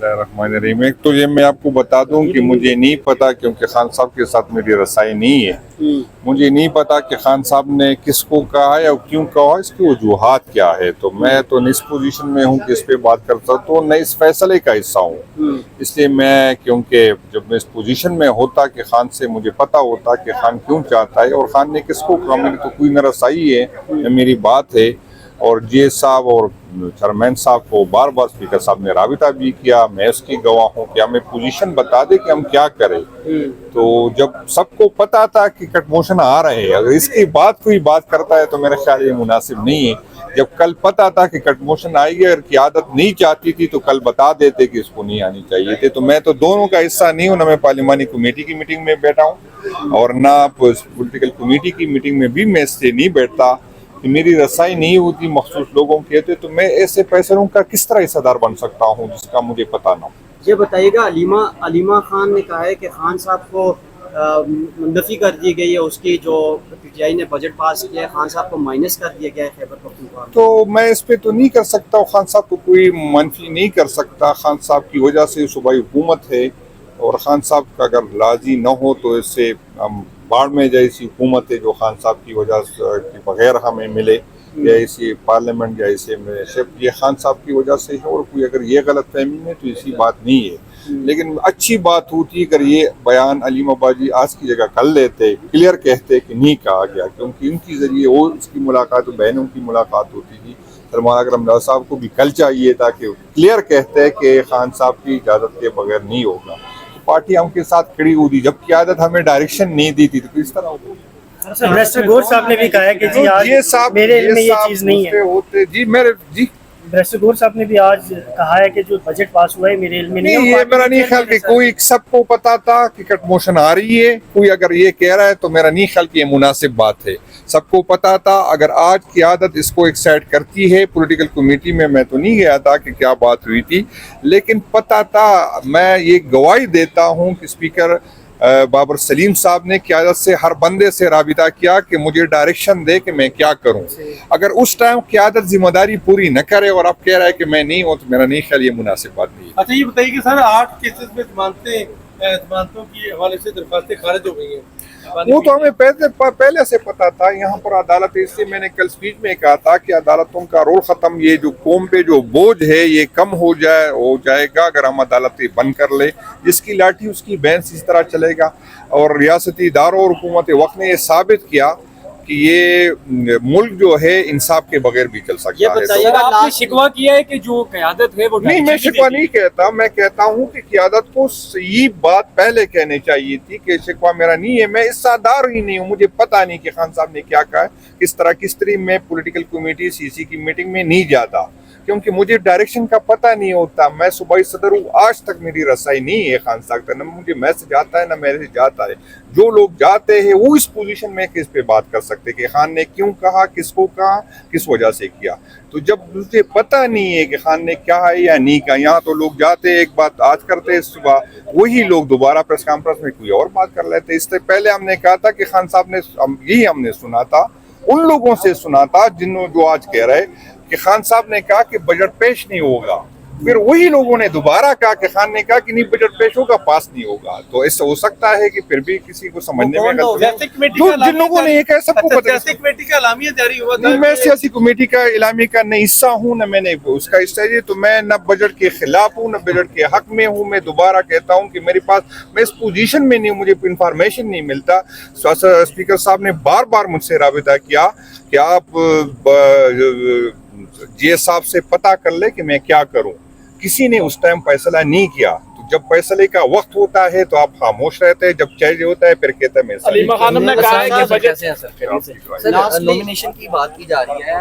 बिस्मिल्लाहिर्रहमानिर्रहीम। एक तो ये मैं आपको बता दूं कि मुझे नहीं पता, क्योंकि खान साहब के साथ मेरी रसाई नहीं है। मुझे नहीं पता कि खान साहब ने किसको कहा है और क्यों कहा, इसकी वजूहात क्या है। तो मैं तो न इस पोजीशन में हूँ कि इस पे बात कर सकता हूँ, न इस फैसले का हिस्सा हूँ। इसलिए मैं, क्योंकि जब मैं इस पोजीशन में होता कि खान से मुझे पता होता कि खान क्यों चाहता है और खान ने किसको कहा, मेरी तो कोई न रसाई है न मेरी बात है। और जे साहब और चेयरमैन साहब को बार बार स्पीकर साहब ने राबिता भी किया, मैं उसकी गवाह हूँ कि हमें पोजीशन बता दे कि हम क्या करें। तो जब सबको पता था कि कट मोशन आ रहे हैं, अगर इसकी बात कोई बात करता है तो मेरे ख्याल ये मुनासिब नहीं है। जब कल पता था कि कट मोशन आएगी, अगर की आदत नहीं चाहती थी तो कल बता देते कि इसको नहीं आनी चाहिए थे। तो मैं तो दोनों का हिस्सा नहीं हूँ, ना मैं पार्लिमानी कमेटी की मीटिंग में बैठा हूँ और ना पॉलिटिकल कमेटी की मीटिंग में भी मैं इससे नहीं बैठता। कि मेरी रसाई नहीं होती मखसूस लोगों के थे, तो मैं ऐसे फैसलों का किस तरह हिस्सेदार बन सकता हूँ जिसका मुझे पता ना हो। ये बताइएगा, अलीमा खान ने कहा है कि खान साहब को मुंतफी कर दी गई है, उसकी जो पीटीआई ने बजट पास किया है खान साहब को माइनस कर दिया गया है खैबर पख्तूनख्वा। तो मैं इस पे तो नहीं कर सकता हूँ, खान साहब को कोई मनफी नहीं कर सकता। खान साहब की वजह से सूबाई हुकूमत है और खान साहब का अगर राजी न हो तो इससे हम बाढ़ में जैसी हुकूमत है जो खान साहब की वजह के बगैर हमें मिले, या इसी पार्लियामेंट या इसे सिर्फ ये खान साहब की वजह से है। और कोई अगर ये गलत फहमी है तो इसी बात नहीं है। लेकिन अच्छी बात होती अगर ये बयान अलीम बाजी आज की जगह कर लेते, क्लियर कहते कि नहीं कहा गया, क्योंकि इनकी जरिए वो उसकी मुलाकात, बहनों की मुलाकात होती थी। सलमान अकरम साहब को भी कल चाहिए था कि क्लियर कहते कि खान साहब की इजाज़त के बगैर नहीं होगा। पार्टी हम के साथ खड़ी हुई, जब क़यादत हमें डायरेक्शन नहीं दी थी तो किस तरह होगी। बैरिस्टर गौहर साहब ने भी कहा है कि जी आज मेरे इल्म में ये चीज़ नहीं है। होते जी मेरे जी बैरिस्टर गौहर साहब ने भी आज कहा है कि जो बजट पास हुआ है मेरे इल्म में नहीं है। ये मेरा नहीं ख्याल कि कोई, सबको पता था कि कट मोशन आ रही है। कोई अगर ये कह रहा है तो मेरा नहीं ख्याल कि ये मुनासिब बात है। सबको पता था। अगर आज की आदत इसको एक्साइट करती है, पॉलिटिकल कमेटी में मैं तो नहीं गया था कि क्या बात हुई थी, लेकिन पता था। मैं ये गवाही देता हूँ कि स्पीकर बाबर सलीम साहब ने क़यादत से हर बंदे से राबिता किया कि मुझे डायरेक्शन दे कि मैं क्या करूं। अगर उस टाइम क़यादत जिम्मेदारी पूरी न करे और अब कह रहा है कि मैं नहीं हूं, तो मेरा नहीं ख्याल ये मुनासिब बात नहीं है। अच्छा ये बताइए कि सर 8 केसेस में जमानतों की हवाले से दरखास्तें खारिज हो गई हैं। वो तो हमें पहले से पता था। यहाँ पर अदालत, इससे मैंने कल स्पीच में कहा था कि अदालतों का रोल खत्म, ये जो कौम पे जो बोझ है ये कम हो जाएगा अगर हम अदालतें बंद कर ले। जिसकी लाठी उसकी भैंस, इस तरह चलेगा। और रियासती इदारों और हुकूमत वक्त ने ये साबित किया कि ये मुल्क जो है इंसाफ के बगैर भी चल सकता है। बताइएगा, आपने शिकवा किया है कि जो क़यादत है वो नहीं, मैं शिकवा नहीं कहता। मैं कहता हूँ कि क़यादत को ये बात पहले कहनी चाहिए थी कि शिकवा मेरा नहीं है, मैं हिस्सेदार ही नहीं हूँ। मुझे पता नहीं कि खान साहब ने क्या कहा, किस तरह मैं पॉलिटिकल कमेटी सीसी की मीटिंग में नहीं जाता, क्योंकि मुझे डायरेक्शन का पता नहीं होता। मैं सूबाई सदर हूँ, आज तक मेरी रसाई नहीं है खान साहब तक। न मुझे मैसेज आता है न मैसेज जाता है। जो लोग जाते हैं वो इस पोजीशन में किस पे बात कर सकते कि खान ने क्यों कहा, किसको कहा, किस वजह से किया। तो जब मुझे पता नहीं है कि खान ने क्या है या नहीं कहा, यहाँ तो लोग जाते एक बात आज करते हैं, सुबह वही लोग दोबारा प्रेस कॉन्फ्रेंस में कोई और बात कर लेते। इससे पहले हमने कहा था कि खान साहब ने, यही हमने सुना था, उन लोगों से सुना था जो आज कह रहे कि खान साहब ने कहा कि बजट पेश नहीं होगा। फिर वही लोगों ने दोबारा कहा कि खान ने कहा कि नहीं बजट पेश होगा, पास नहीं होगा। तो ऐसा हो सकता है कि फिर भी किसी को समझने में जिन लोगों ने ये कहा, सबको पता है। कमेटी का एलामिया जारी हुआ था। मैं सियासी कमेटी का एलामी का न हिस्सा हूँ, न मैंने उसका हिस्सा है। तो मैं न बजट के खिलाफ हूँ न बजट के हक में हूँ। मैं दोबारा कहता हूँ कि मेरे पास, मैं इस पोजीशन में नहीं हूँ, मुझे इंफॉर्मेशन नहीं मिलता। स्पीकर साहब ने बार बार मुझसे राबिता किया कि आप जे साहब से पता कर ले कि मैं क्या करूं। किसी ने उस टाइम फैसला नहीं किया। तो जब फैसले का वक्त होता है तो आप खामोश रहते हैं, जब चाहिए होता है फिर कहते हैं मैं। अलीमा खान ने कहा है कि बजट नॉमिनेशन की बात की जा रही है।